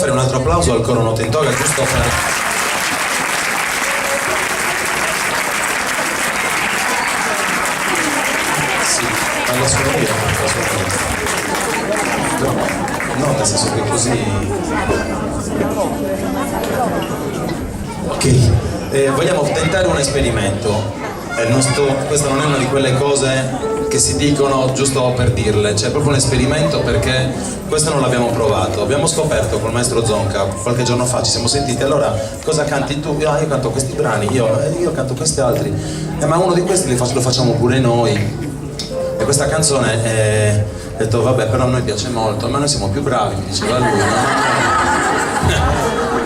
fare un altro applauso al coro Notte in Toga, giusto per... Sì, alla sua via. No, nel senso che così... Ok, vogliamo tentare un esperimento. Questa non è una di quelle cose che si dicono giusto per dirle, c'è proprio un esperimento, perché questo non l'abbiamo provato. Abbiamo scoperto col maestro Zonca qualche giorno fa, ci siamo sentiti, allora cosa canti tu? Io canto questi brani, io canto questi altri, ma uno di questi lo facciamo pure noi. E questa canzone ho detto vabbè, però a noi piace molto, ma noi siamo più bravi, mi diceva lui, no?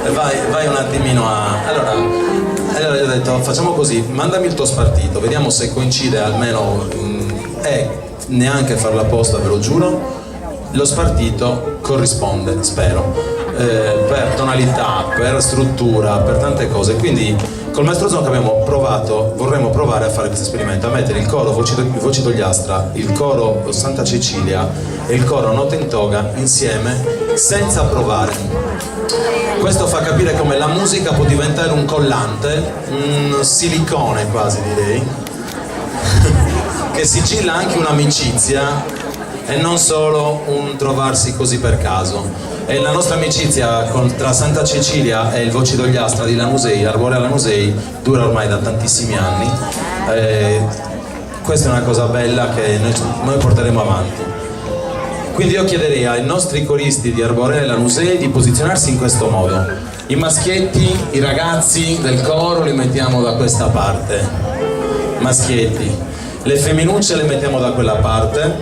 E vai un attimino a... Allora io ho detto facciamo così, mandami il tuo spartito, vediamo se coincide almeno, neanche farla apposta, ve lo giuro, lo spartito corrisponde, spero, per tonalità, per struttura, per tante cose. Quindi col maestro Zonca vorremmo provare a fare questo esperimento, a mettere il coro Voci d'Ogliastra, il coro Santa Cecilia e il coro Notte in Toga insieme, senza provare. Questo fa capire come la musica può diventare un collante, un silicone quasi, direi, che sigilla anche un'amicizia e non solo un trovarsi così per caso. E la nostra amicizia tra Santa Cecilia e il Voci d'Ogliastra di Lanusei, Arborea Lanusei, dura ormai da tantissimi anni. Questa è una cosa bella che noi porteremo avanti. Quindi io chiederei ai nostri coristi di Arborea e Lanusei di posizionarsi in questo modo. I maschietti, i ragazzi del coro li mettiamo da questa parte, maschietti. Le femminucce le mettiamo da quella parte,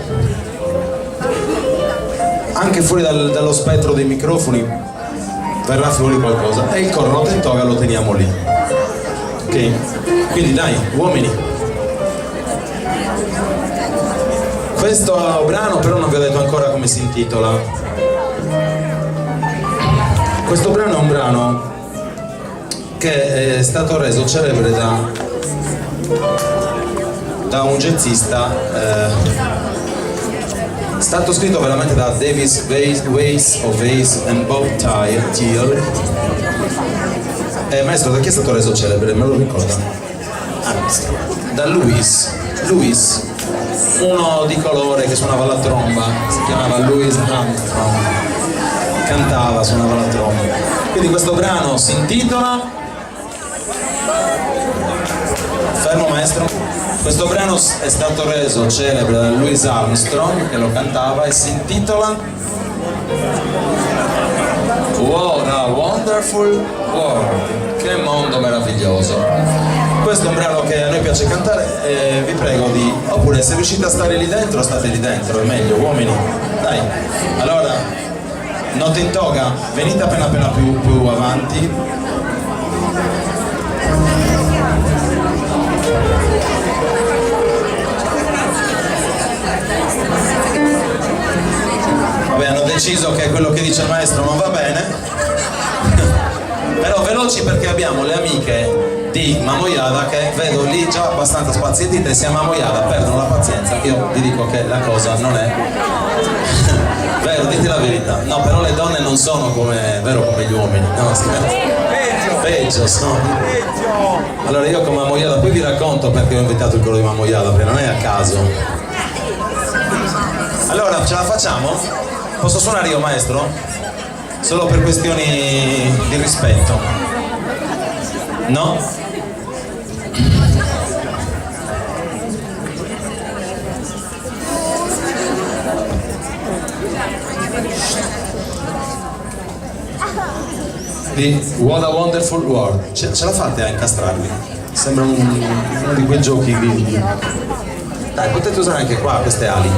anche fuori dallo spettro dei microfoni verrà fuori qualcosa, e il coro Notte in Toga lo teniamo lì. Ok? Quindi dai, uomini. Questo brano però non vi ho detto ancora come si intitola. Questo brano è un brano che è stato reso celebre da un jazzista, stato scritto veramente da Davis Weiss and Bob Thiel. Maestro, da chi è stato reso celebre? Me lo ricorda? Da Louis, uno di colore che suonava la tromba, si chiamava Louis Armstrong, cantava, suonava la tromba. Quindi questo brano si intitola... Fermo maestro. Questo brano è stato reso celebre da Louis Armstrong, che lo cantava, e si intitola What a Wonderful World. Che mondo meraviglioso. Questo è un brano che a noi piace cantare e vi prego di... Oppure se riuscite a stare lì dentro, state lì dentro, è meglio, uomini. Dai, allora, Notte in Toga, venite appena più avanti. Vabbè, hanno deciso che quello che dice il maestro non va bene. Però veloci, perché abbiamo le amiche di Mamoiada che vedo lì già abbastanza spazientite, e se a Mamoiada perdono la pazienza io vi dico che la cosa non è vero, dite la verità. No, però le donne non sono come gli uomini, no, peggio sono. Allora io con Mamoiada poi vi racconto perché ho invitato il coro di Mamoiada, perché non è a caso. Allora ce la facciamo? Posso suonare io, maestro? Solo per questioni di rispetto. No? Di What a Wonderful World. Ce la fate a incastrarli? Sembra uno di quei giochi di... Dai, potete usare anche qua queste ali.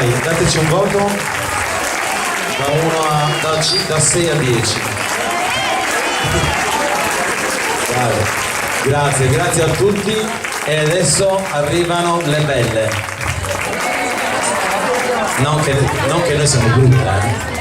Dai, dateci un voto da 6 a 10. Grazie a tutti e adesso arrivano le belle. Non che noi siamo brutte,